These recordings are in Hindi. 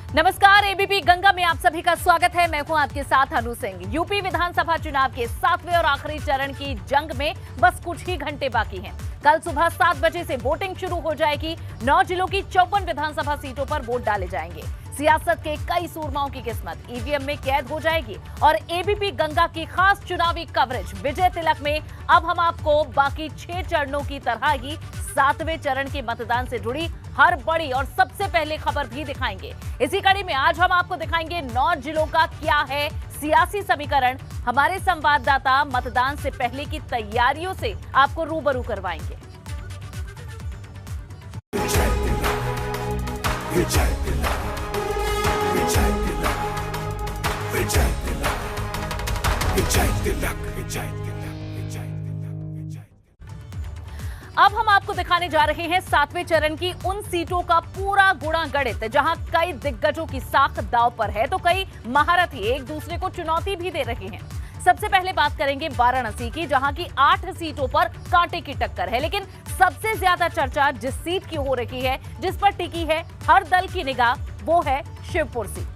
नमस्कार, एबीपी गंगा में आप सभी का स्वागत है। मैं हूं आपके साथ अनु सिंह। यूपी विधानसभा चुनाव के 7वें और आखिरी चरण की जंग में बस कुछ ही घंटे बाकी हैं। कल सुबह 7 बजे से वोटिंग शुरू हो जाएगी। 9 जिलों की 54 विधानसभा सीटों पर वोट डाले जाएंगे। सियासत के कई सूरमाओं की किस्मत ईवीएम में कैद हो जाएगी और एबीपी गंगा की खास चुनावी कवरेज विजय तिलक में अब हम आपको बाकी 6 चरणों की तरह ही 7वें चरण के मतदान से जुड़ी हर बड़ी और सबसे पहले खबर भी दिखाएंगे। इसी कड़ी में आज हम आपको दिखाएंगे 9 जिलों का क्या है सियासी समीकरण। हमारे संवाददाता मतदान से पहले की तैयारियों से आपको रूबरू करवाएंगे। अब हम आपको दिखाने जा रहे हैं 7वें चरण की उन सीटों का पूरा गुणा गणित जहां कई दिग्गजों की साख दांव पर है तो कई महारथी एक दूसरे को चुनौती भी दे रहे हैं। सबसे पहले बात करेंगे वाराणसी की, जहां की 8 सीटों पर कांटे की टक्कर है, लेकिन सबसे ज्यादा चर्चा जिस सीट की हो रही है, जिस पर टिकी है हर दल की निगाह, वो है शिवपुर सीट।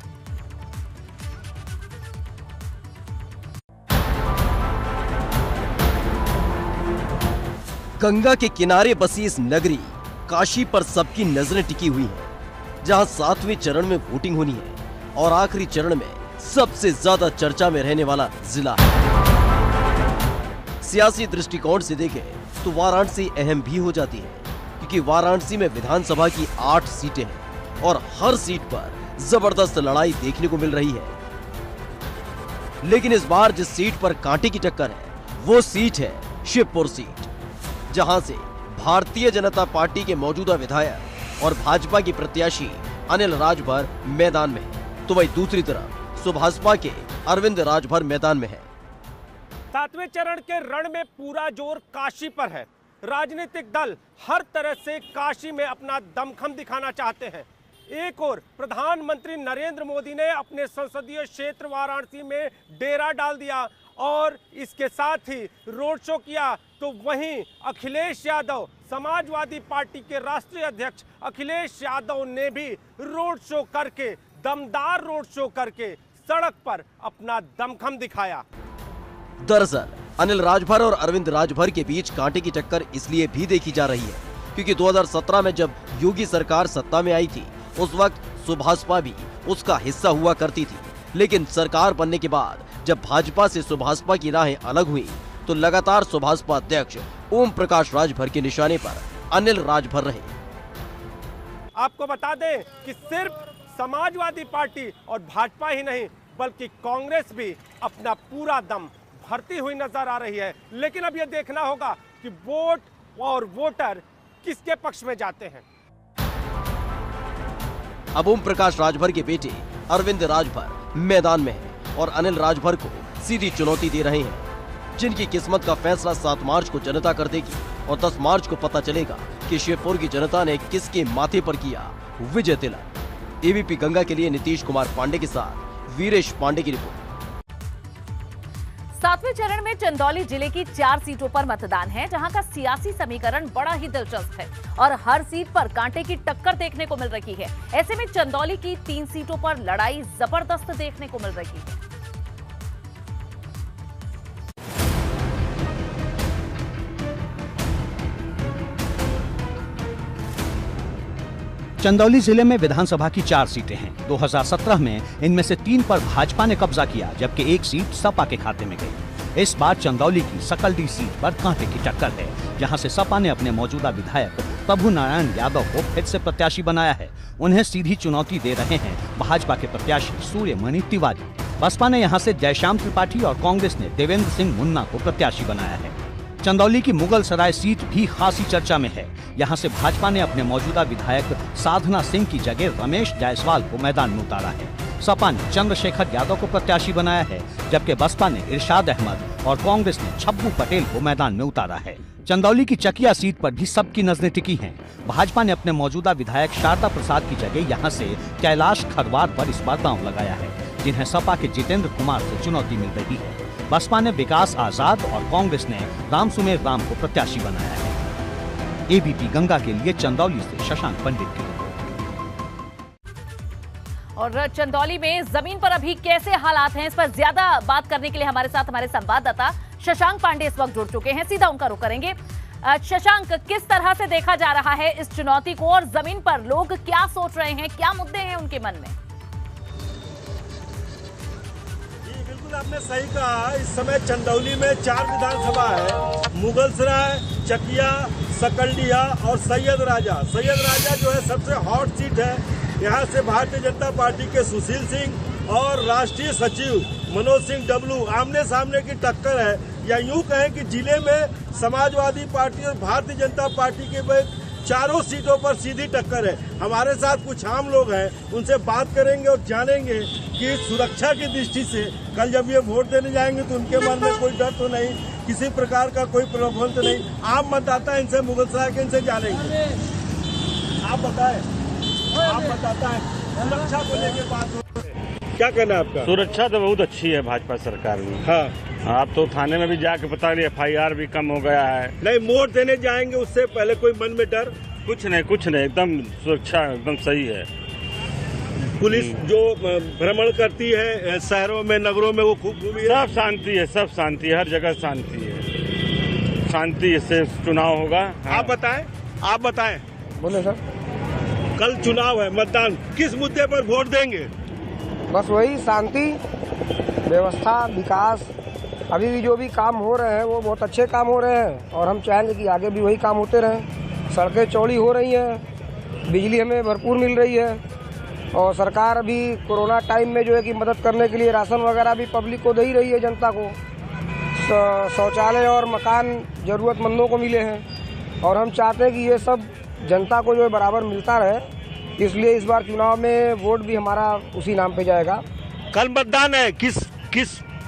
गंगा के किनारे बसी इस नगरी काशी पर सबकी नजरें टिकी हुई हैं, जहां 7वें चरण में वोटिंग होनी है और आखिरी चरण में सबसे ज्यादा चर्चा में रहने वाला जिला है। सियासी दृष्टिकोण से देखें तो वाराणसी अहम भी हो जाती है, क्योंकि वाराणसी में विधानसभा की 8 सीटें हैं और हर सीट पर जबरदस्त लड़ाई देखने को मिल रही है। लेकिन इस बार जिस सीट पर कांटे की टक्कर है वो सीट है शिवपुर सीट, जहां से भारतीय जनता पार्टी के मौजूदा विधायक और भाजपा की प्रत्याशी अनिल राजभर मैदान में है, तो वही दूसरी तरफ सुभाषपा के अरविंद राजभर मैदान में है। 7वें चरण के रण में पूरा जोर काशी पर है। राजनीतिक दल हर तरह से काशी में अपना दमखम दिखाना चाहते हैं। एक और प्रधानमंत्री नरेंद्र मोदी ने अपने संसदीय क्षेत्र वाराणसी में डेरा डाल दिया और इसके साथ ही रोड शो किया, तो वहीं अखिलेश यादव, समाजवादी पार्टी के राष्ट्रीय अध्यक्ष अखिलेश यादव ने भी रोड शो करके, दमदार रोड शो करके सड़क पर अपना दमखम दिखाया। दरअसल अनिल राजभर और अरविंद राजभर के बीच कांटे की टक्कर इसलिए भी देखी जा रही है क्योंकि 2017 में जब योगी सरकार सत्ता में आई थी, उस वक्त सुभाषपा भी उसका हिस्सा हुआ करती थी। लेकिन सरकार बनने के बाद जब भाजपा से सुभाषपा की राहें अलग हुई तो लगातार सुभाषपा अध्यक्ष ओम प्रकाश राजभर के निशाने पर अनिल राजभर रहे। आपको बता दें कि सिर्फ समाजवादी पार्टी और भाजपा ही नहीं बल्कि कांग्रेस भी अपना पूरा दम भरती हुई नजर आ रही है। लेकिन अब यह देखना होगा कि वोट और वोटर किसके पक्ष में जाते हैं। अब ओम प्रकाश राजभर के बेटे अरविंद राजभर मैदान में हैं और अनिल राजभर को सीधी चुनौती दे रहे हैं, जिनकी किस्मत का फैसला 7 मार्च को जनता कर देगी और 10 मार्च को पता चलेगा कि शिवपुर की जनता ने किसके माथे पर किया विजय तिलक। एबीपी गंगा के लिए नीतीश कुमार पांडे के साथ वीरेश पांडे की रिपोर्ट। 7वें चरण में चंदौली जिले की 4 सीटों पर मतदान है, जहां का सियासी समीकरण बड़ा ही दिलचस्प है और हर सीट पर कांटे की टक्कर देखने को मिल रही है। ऐसे में चंदौली की 3 सीटों पर लड़ाई जबरदस्त देखने को मिल रही है। चंदौली जिले में विधानसभा की 4 सीटें हैं। 2017 में इनमें से 3 पर भाजपा ने कब्जा किया, जबकि 1 सीट सपा के खाते में गई। इस बार चंदौली की सकलडी सीट पर कांटे की टक्कर है, जहां से सपा ने अपने मौजूदा विधायक प्रभु नारायण यादव को फिर से प्रत्याशी बनाया है। उन्हें सीधी चुनौती दे रहे हैं भाजपा के प्रत्याशी सूर्यमणि तिवारी। बसपा ने यहाँ से जयश्याम त्रिपाठी और कांग्रेस ने देवेंद्र सिंह मुन्ना को प्रत्याशी बनाया है। चंदौली की मुगल सराय सीट भी खासी चर्चा में है। यहाँ से भाजपा ने अपने मौजूदा विधायक साधना सिंह की जगह रमेश जायसवाल को मैदान में उतारा है। सपा ने चंद्रशेखर यादव को प्रत्याशी बनाया है, जबकि बसपा ने इरशाद अहमद और कांग्रेस ने छब्बू पटेल को मैदान में उतारा है। चंदौली की चकिया सीट पर भी सबकी नजरें टिकी हैं। भाजपा ने अपने मौजूदा विधायक शारदा प्रसाद की जगह यहाँ से कैलाश खरवार पर इस बार दांव लगाया है, जिन्हें सपा के जितेंद्र कुमार से चुनौती मिल रही है। बसपा ने विकास आजाद और कांग्रेस ने राम सुमेर राम को प्रत्याशी बनाया है। एबीपी गंगा के लिए चंदौली से शशांक पंडित की रिपोर्ट। और चंदौली में जमीन पर अभी कैसे हालात हैं, इस पर ज्यादा बात करने के लिए हमारे साथ हमारे संवाददाता शशांक पांडे इस वक्त जुड़ चुके हैं। सीधा उनका रुख करेंगे। शशांक, किस तरह से देखा जा रहा है इस चुनौती को और जमीन पर लोग क्या सोच रहे हैं, क्या मुद्दे हैं उनके मन में? जी बिल्कुल, आपने सही कहा। इस समय चंदौली में 4 विधानसभा है, मुगलसराय, चकिया, सकलडीहा और सैयद राजा। सैयद राजा जो है सबसे हॉट सीट है। यहाँ से भारतीय जनता पार्टी के सुशील सिंह और राष्ट्रीय सचिव मनोज सिंह डबलू आमने सामने की टक्कर है, या यूं कहें कि जिले में समाजवादी पार्टी और भारतीय जनता पार्टी के बीच चारों सीटों पर सीधी टक्कर है। हमारे साथ कुछ आम लोग हैं, उनसे बात करेंगे और जानेंगे कि सुरक्षा की दृष्टि से कल जब ये वोट देने जाएंगे तो उनके मन में कोई डर तो नहीं, किसी प्रकार का कोई प्रलोभन तो नहीं। आम मतदाता इनसे मुगलसराय के इनसे जानेंगे। आप बताएं, आप बताता है सुरक्षा को लेकर बात हो रही है, क्या कहना है आपका? सुरक्षा तो बहुत अच्छी है भाजपा सरकार में। हाँ, आप तो थाने में भी जाके पता लिया, FIR भी कम हो गया है। नहीं, वोट देने जाएंगे उससे पहले कोई मन में डर? कुछ नहीं, एकदम सुरक्षा एकदम सही है। पुलिस जो भ्रमण करती है शहरों में, नगरों में, वो खूब घूमी है। सब शांति है, सब शांति है, हर जगह शांति है। शांति से चुनाव होगा। हाँ। आप बताएं। बोले सर, कल चुनाव है, मतदान किस मुद्दे पर वोट देंगे? बस वही शांति, व्यवस्था, विकास। अभी भी जो भी काम हो रहे हैं वो बहुत अच्छे काम हो रहे हैं और हम चाहेंगे कि आगे भी वही काम होते रहें। सड़कें चौड़ी हो रही हैं, बिजली हमें भरपूर मिल रही है और सरकार अभी कोरोना टाइम में जो है कि मदद करने के लिए राशन वगैरह भी पब्लिक को दे ही रही है, जनता को। शौचालय और मकान ज़रूरतमंदों को मिले हैं और हम चाहते हैं कि ये सब जनता को जो है बराबर मिलता रहे, इसलिए इस बार चुनाव में वोट भी हमारा उसी नाम पे जाएगा। कल मतदान है,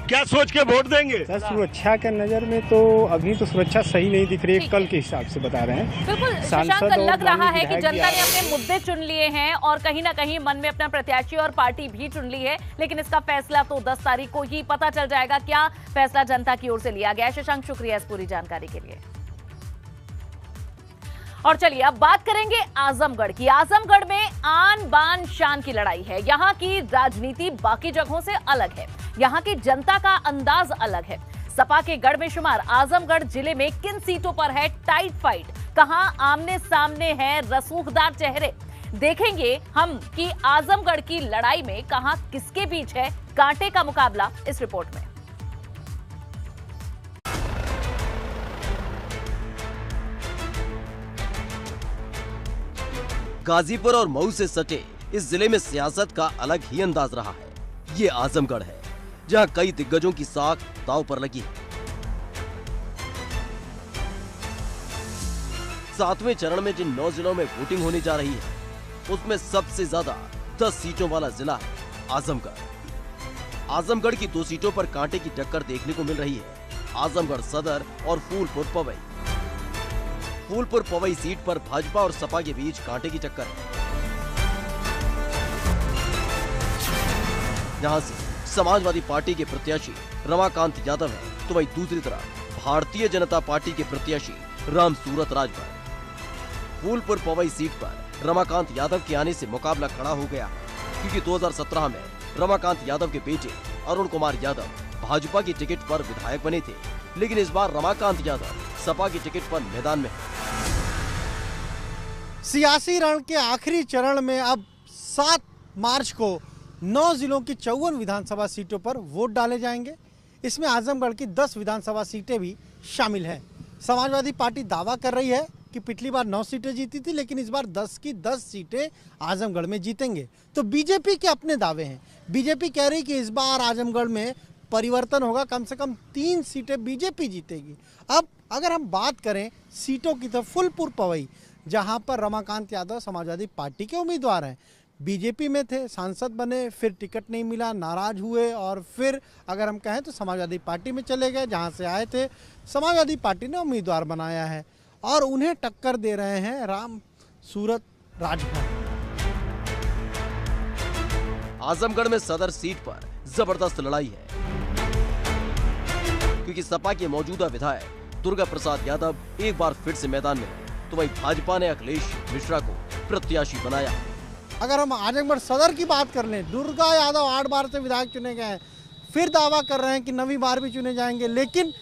क्या सोच के वोट देंगे? सर, सुरक्षा के नज़र में तो अभी तो सुरक्षा सही नहीं दिख रही है, कल के हिसाब से बता रहे हैं। बिल्कुल शशांक, लग रहा है कि जनता ने अपने मुद्दे चुन लिए हैं और कहीं ना कहीं मन में अपना प्रत्याशी और पार्टी भी चुन ली है, लेकिन इसका फैसला तो 10 तारीख को ही पता चल जाएगा क्या फैसला जनता की ओर से लिया गया है। शशांक, शुक्रिया इस पूरी जानकारी के लिए। और चलिए अब बात करेंगे आजमगढ़ की। आजमगढ़ में आन बान शान की लड़ाई है। यहाँ की राजनीति बाकी जगहों से अलग है, यहाँ की जनता का अंदाज अलग है। सपा के गढ़ में शुमार आजमगढ़ जिले में किन सीटों पर है टाइट फाइट, कहां आमने सामने है रसूखदार चेहरे, देखेंगे हम कि आजमगढ़ की लड़ाई में कहां किसके बीच है कांटे का मुकाबला इस रिपोर्ट में। गाजीपुर और मऊ से सटे इस जिले में सियासत का अलग ही अंदाज रहा है। ये आजमगढ़ है जहां कई दिग्गजों की साख दांव पर लगी है। 7वें चरण में जिन 9 जिलों में वोटिंग होने जा रही है उसमें सबसे ज्यादा 10 सीटों वाला जिला है आजमगढ़। आजमगढ़ की 2 सीटों पर कांटे की टक्कर देखने को मिल रही है, आजमगढ़ सदर और फूलपुर पवई। फूलपुर पवई सीट पर भाजपा और सपा के बीच कांटे की टक्कर है। यहां से समाजवादी पार्टी के प्रत्याशी रमाकांत यादव है, तो वहीं दूसरी तरफ भारतीय जनता पार्टी के प्रत्याशी रामसूरत राजभर। फूलपुर पवई सीट पर रमाकांत यादव के आने से मुकाबला खड़ा हो गया, क्योंकि 2017 में रमाकांत यादव के बेटे अरुण कुमार यादव भाजपा की टिकट पर विधायक बने थे, लेकिन इस बार रमाकांत यादव सपा की टिकट पर मैदान में है। सियासी रण के आखिरी चरण में अब 7 मार्च को 9 जिलों की 54 विधानसभा सीटों पर वोट डाले जाएंगे। इसमें आजमगढ़ की 10 विधानसभा सीटें भी शामिल हैं। समाजवादी पार्टी दावा कर रही है कि पिछली बार 9 सीटें जीती थी, लेकिन इस बार 10 की 10 सीटें आजमगढ़ में जीतेंगे। तो बीजेपी के अपने दावे हैं। बीजेपी कह रही कि इस बार आजमगढ़ में परिवर्तन होगा, कम से कम 3 सीटें बीजेपी जीतेगी। अब अगर हम बात करें सीटों की, तो फूलपुर पवई, जहां पर रमाकांत यादव समाजवादी पार्टी के उम्मीदवार हैं, बीजेपी में थे, सांसद बने, फिर टिकट नहीं मिला, नाराज हुए और फिर अगर हम कहें तो समाजवादी पार्टी में चले गए, जहां से आए थे। समाजवादी पार्टी ने उम्मीदवार बनाया है और उन्हें टक्कर दे रहे हैं रामसूरत राजभर। आजमगढ़ में सदर सीट पर जबरदस्त लड़ाई है, क्योंकि सपा के मौजूदा विधायक दुर्गा प्रसाद यादव एक बार फिर से मैदान में है, तो वहीं भाजपा ने अखिलेश मिश्रा को प्रत्याशी बनाया। अगर हम आजमगढ़ सदर की बात कर लें, दुर्गा यादव 8 बार से विधायक चुने गए हैं, फिर दावा कर रहे हैं कि 9वीं बार भी चुने जाएंगे। लेकिन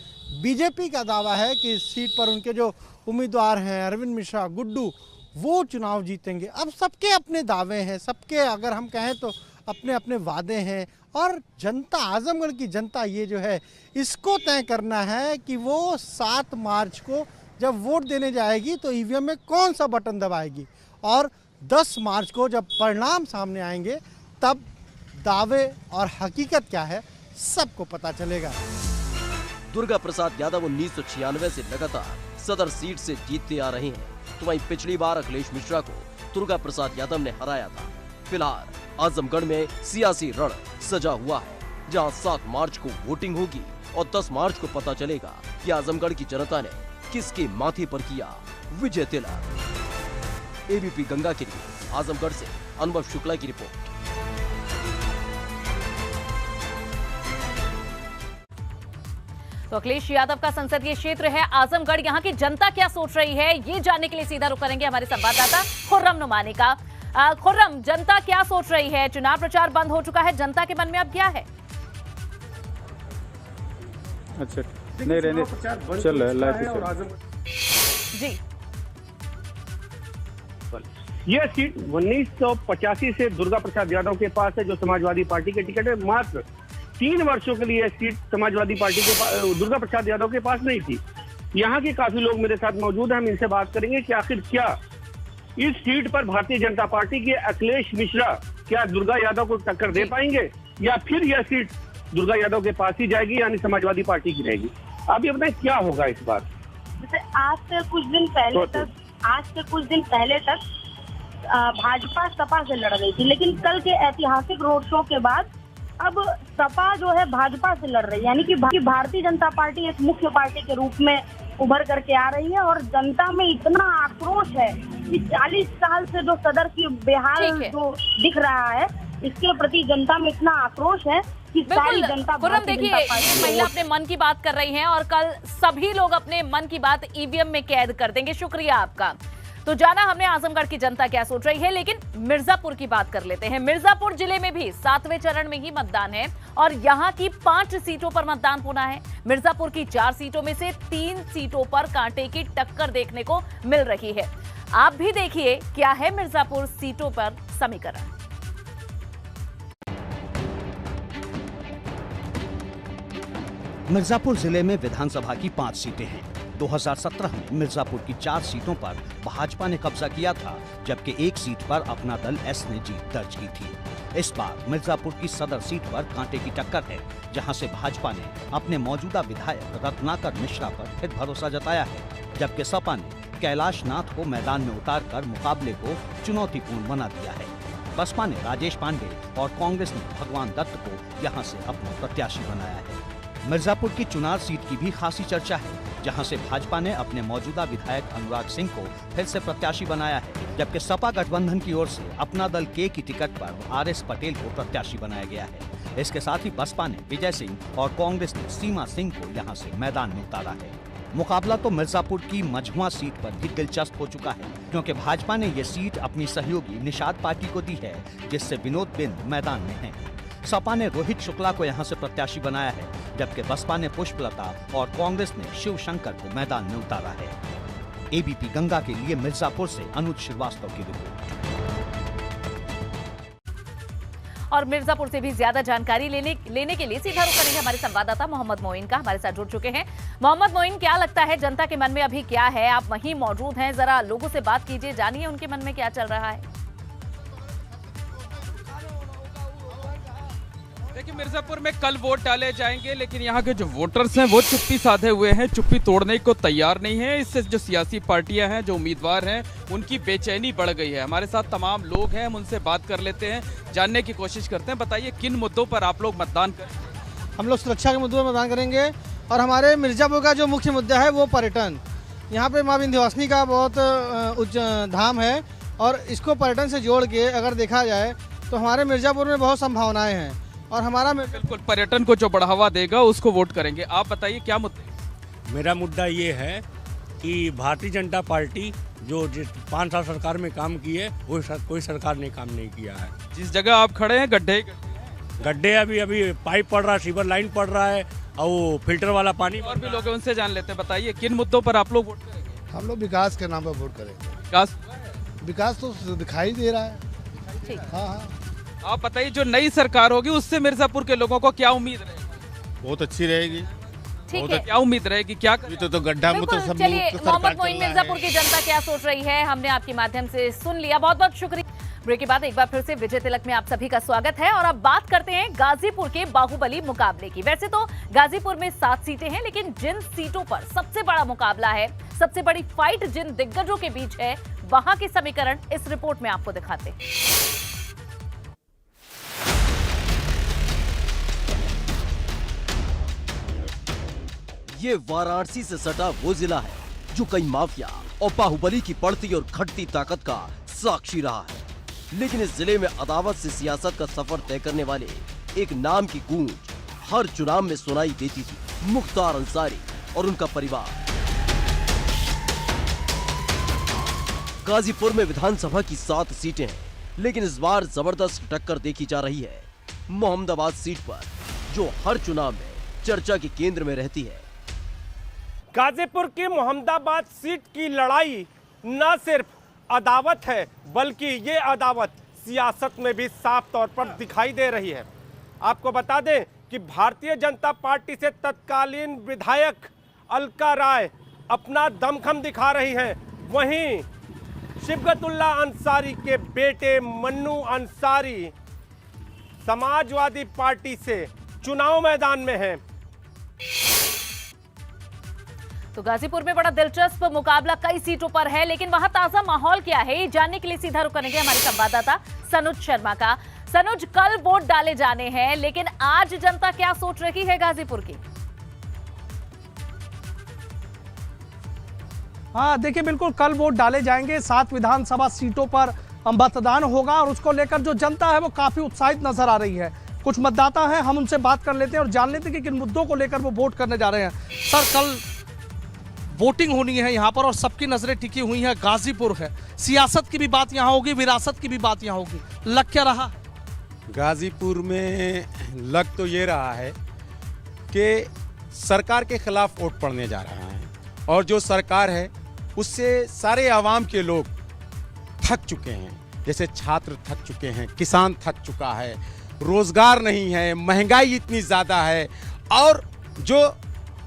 बीजेपी का दावा है कि इस सीट पर उनके जो उम्मीदवार हैं अरविंद मिश्रा, गुड्डू, वो चुनाव जीतेंगे। अब सबके अपने दावे हैं, सबके अगर हम कहें तो अपने अपने वादे हैं, और जनता, आजमगढ़ की जनता ये जो है इसको तय करना है कि वो 7 मार्च को जब वोट देने जाएगी तो ईवीएम में कौन सा बटन दबाएगी, और 10 मार्च को जब परिणाम सामने आएंगे तब दावे और हकीकत क्या है सबको पता चलेगा। दुर्गा प्रसाद यादव 1996 से लगातार सदर सीट से जीतते आ रहे हैं, तो वहीं पिछली बार अखिलेश मिश्रा को दुर्गा प्रसाद यादव ने हराया था। फिलहाल आजमगढ़ में सियासी रण सजा हुआ है, जहां 7 मार्च को वोटिंग होगी और 10 मार्च को पता चलेगा कि आजमगढ़ की जनता ने किसके माथे पर किया विजय तिलक। एबीपी गंगा के लिए आजमगढ़ से अनुभव शुक्ला की रिपोर्ट। तो अखिलेश यादव का संसदीय क्षेत्र है आजमगढ़, यहाँ की जनता क्या सोच रही है ये जानने के लिए सीधा रुख करेंगे हमारे संवाददाता खुर्रम नुमानी का। खुर्रम, जनता क्या सोच रही है? चुनाव प्रचार बंद हो चुका है, जनता के मन में अब क्या है? अच्छा, नहीं रहने चल रहा है जी। यह सीट 1985 से दुर्गा प्रसाद यादव के पास है, जो समाजवादी पार्टी के टिकट है। मात्र 3 वर्षों के लिए यह सीट समाजवादी पार्टी के पास, दुर्गा प्रसाद यादव के पास नहीं थी। यहाँ के काफी लोग मेरे साथ मौजूद हैं, हम इनसे बात करेंगे कि आखिर क्या इस सीट पर भारतीय जनता पार्टी के अखिलेश मिश्रा क्या दुर्गा यादव को टक्कर दे पाएंगे, या फिर यह सीट दुर्गा यादव के पास ही जाएगी, यानी समाजवादी पार्टी की रहेगी। आप ये बताएं क्या होगा इस बार? जैसे आज से कुछ दिन पहले तक भाजपा सपा से लड़ रही थी, लेकिन कल के ऐतिहासिक रोड शो के बाद अब सपा जो है भाजपा से लड़ रही है, यानी कि भारतीय जनता पार्टी एक मुख्य पार्टी के रूप में उभर करके आ रही है। और जनता में इतना आक्रोश है कि 40 साल से जो सदर की बेहाल जो दिख रहा है, इसके प्रति जनता में इतना आक्रोश है कि सारी जनता। खुर्रम, देखिए, ये महिला अपने मन की बात कर रही हैं और कल सभी लोग अपने मन की बात ईवीएम में कैद कर देंगे। शुक्रिया आपका। तो जाना हमने आजमगढ़ की जनता क्या सोच रही है, लेकिन मिर्जापुर की बात कर लेते हैं। मिर्जापुर जिले में भी 7वें चरण में ही मतदान है और यहाँ की 5 सीटों पर मतदान होना है। मिर्जापुर की 4 सीटों में से 3 सीटों पर कांटे की टक्कर देखने को मिल रही है। आप भी देखिए क्या है मिर्जापुर सीटों पर समीकरण। मिर्जापुर जिले में विधानसभा की 5 सीटें हैं। 2017 में मिर्जापुर की 4 सीटों पर भाजपा ने कब्जा किया था, जबकि 1 सीट पर अपना दल एस ने जीत दर्ज की थी। इस बार मिर्जापुर की सदर सीट पर कांटे की टक्कर है, जहां से भाजपा ने अपने मौजूदा विधायक रत्नाकर मिश्रा पर फिर भरोसा जताया है, जबकि सपा ने कैलाश नाथ को मैदान में उतारकर मुकाबले को चुनौतीपूर्ण बना दिया है। बसपा ने राजेश पांडे और कांग्रेस ने भगवान दत्त को यहां से अपना प्रत्याशी बनाया है। मिर्जापुर की चुनार सीट की भी खासी चर्चा है, जहां से भाजपा ने अपने मौजूदा विधायक अनुराग सिंह को फिर से प्रत्याशी बनाया है, जबकि सपा गठबंधन की ओर से अपना दल के की टिकट पर आरएस पटेल को प्रत्याशी बनाया गया है। इसके साथ ही बसपा ने विजय सिंह और कांग्रेस ने सीमा सिंह को यहां से मैदान में उतारा है। मुकाबला तो मिर्जापुर की मझुआ सीट पर भी दिलचस्प हो चुका है, क्योंकि भाजपा ने ये सीट अपनी सहयोगी निषाद पार्टी को दी है, जिससे विनोद बिंद मैदान में हैं। सपा ने रोहित शुक्ला को यहां से प्रत्याशी बनाया है, जबकि बसपा ने पुष्पलता और कांग्रेस ने शिव शंकर को मैदान में उतारा है। एबीपी गंगा के लिए मिर्जापुर से अनुज श्रीवास्तव की रिपोर्ट। और मिर्जापुर से भी ज्यादा जानकारी लेने के लिए सीधा रुख करेंगे हमारे संवाददाता मोहम्मद मोइन का, हमारे साथ जुड़ चुके हैं। मोहम्मद मोइन, क्या लगता है जनता के मन में अभी क्या है? आप वहीं मौजूद हैं, जरा लोगों से बात कीजिए, जानिए उनके मन में क्या चल रहा है। देखिए, मिर्जापुर में कल वोट डाले जाएंगे, लेकिन यहाँ के जो वोटर्स हैं वो चुप्पी साधे हुए हैं, चुप्पी तोड़ने को तैयार नहीं है। इससे जो सियासी पार्टियां हैं, जो उम्मीदवार हैं, उनकी बेचैनी बढ़ गई है। हमारे साथ तमाम लोग हैं, हम उनसे बात कर लेते हैं, जानने की कोशिश करते हैं। बताइए, किन मुद्दों पर आप लोग मतदान करेंगे? हम लोग सुरक्षा के मुद्दों पर मतदान करेंगे, और हमारे मिर्जापुर का जो मुख्य मुद्दा है वो पर्यटन। यहाँ पे माँ विंध्यवासिनी का बहुत उच्च धाम है, और इसको पर्यटन से जोड़ के अगर देखा जाए तो हमारे मिर्जापुर में बहुत संभावनाएं हैं, और हमारा बिल्कुल पर्यटन को जो बढ़ावा देगा उसको वोट करेंगे। आप बताइए क्या मुद्दा? मेरा मुद्दा ये है कि भारतीय जनता पार्टी जो 5 साल सरकार में काम की है वो कोई सरकार ने काम नहीं किया है। जिस जगह आप खड़े हैं गड्ढे अभी पाइप पड़ रहा है, सीवर लाइन पड़ रहा है और वो फिल्टर वाला पानी। और भी लोग हैं, उनसे जान लेते हैं। बताइए किन मुद्दों पर आप लोग वोट करेंगे? हम लोग विकास के नाम पर वोट करेंगे। विकास तो दिखाई दे रहा है। हाँ। आप बताइए, जो नई सरकार होगी उससे मिर्जापुर के लोगों को क्या उम्मीद रहेगी? बहुत अच्छी रहेगी। ठीक है, क्या उम्मीद रहेगी? क्या तो गड्ढा में तो सब। चलिए, मोहम्मद मोइन मिर्जापुर की जनता क्या सोच रही है हमने आपके माध्यम से सुन लिया। बहुत बहुत शुक्रिया। ब्रेक के बाद एक बार फिर से विजय तिलक में आप सभी का स्वागत है और अब बात करते हैं गाजीपुर के बाहुबली मुकाबले की। वैसे तो गाजीपुर में 7 सीटें हैं, लेकिन जिन सीटों पर सबसे बड़ा मुकाबला है, सबसे बड़ी फाइट जिन दिग्गजों के बीच है, वहां के समीकरण इस रिपोर्ट में आपको दिखाते हैं। ये वाराणसी से सटा वो जिला है जो कई माफिया और बाहुबली की बढ़ती और घटती ताकत का साक्षी रहा है। लेकिन इस जिले में अदावत से सियासत का सफर तय करने वाले एक नाम की गूंज हर चुनाव में सुनाई देती थी, मुख्तार अंसारी और उनका परिवार। गाजीपुर में विधानसभा की 7 सीटें हैं, लेकिन इस बार जबरदस्त टक्कर देखी जा रही है मोहम्मदाबाद सीट पर, जो हर चुनाव में चर्चा के केंद्र में रहती है। गाजीपुर की मोहम्मदाबाद सीट की लड़ाई न सिर्फ अदावत है, बल्कि ये अदावत सियासत में भी साफ तौर पर दिखाई दे रही है। आपको बता दें कि भारतीय जनता पार्टी से तत्कालीन विधायक अलका राय अपना दमखम दिखा रही हैं। वहीं शिबगतुल्ला अंसारी के बेटे मन्नू अंसारी समाजवादी पार्टी से चुनाव मैदान में हैं। तो गाजीपुर में बड़ा दिलचस्प मुकाबला कई सीटों पर है, लेकिन वहां ताजा माहौल क्या है, ये जानने के लिए सीधा रुख करेंगे हमारे संवाददाता सनुज शर्मा का। सनुज, कल वोट डाले जाने हैं, लेकिन आज जनता क्या सोच रही है गाजीपुर की? हाँ देखिए, बिल्कुल कल वोट डाले जाएंगे। 7 विधानसभा सीटों पर मतदान होगा और उसको लेकर जो जनता है वो काफी उत्साहित नजर आ रही है। कुछ मतदाता हैं, हम उनसे बात कर लेते हैं और जान लेते हैं कि किन मुद्दों को लेकर वो वोट करने जा रहे हैं। सर, कल वोटिंग होनी है यहाँ पर और सबकी नजरें टिकी हुई हैं गाजीपुर है। सियासत की भी बात यहाँ होगी, विरासत की भी बात यहाँ होगी। लग क्या रहा? गाजीपुर में लग तो ये रहा है कि सरकार के खिलाफ वोट पड़ने जा रहा है और जो सरकार है उससे सारे आवाम के लोग थक चुके हैं। जैसे छात्र थक चुके हैं, किसान थक चुका है, रोजगार नहीं है, महंगाई इतनी ज़्यादा है और जो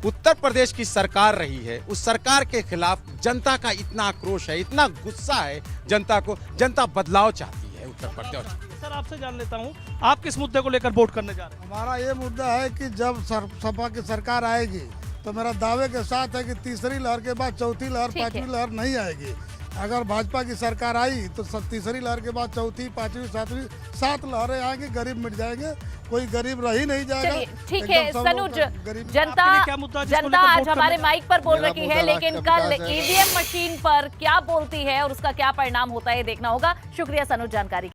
उत्तर प्रदेश की सरकार रही है उस सरकार के खिलाफ जनता का इतना आक्रोश है, इतना गुस्सा है जनता को। जनता बदलाव चाहती है उत्तर प्रदेश। सर, आपसे जान लेता हूँ, आप किस मुद्दे को लेकर वोट करने जा रहे हैं? हमारा ये मुद्दा है कि जब सपा की सरकार आएगी तो मेरा दावे के साथ है कि तीसरी लहर के बाद चौथी लहर, 5वीं लहर नहीं आएगी। अगर भाजपा की सरकार आई तो तीसरी लहर के बाद चौथी, 5वीं, 7वीं 7 लहरें आएंगी, गरीब मिट जाएंगे, कोई गरीब रह ही नहीं जाएगा। ठीक है सनुज, जनता आज हमारे माइक पर बोल रही है, लेकिन कल ईवीएम मशीन पर क्या बोलती है और उसका क्या परिणाम होता है देखना होगा। शुक्रिया सनुज जानकारी।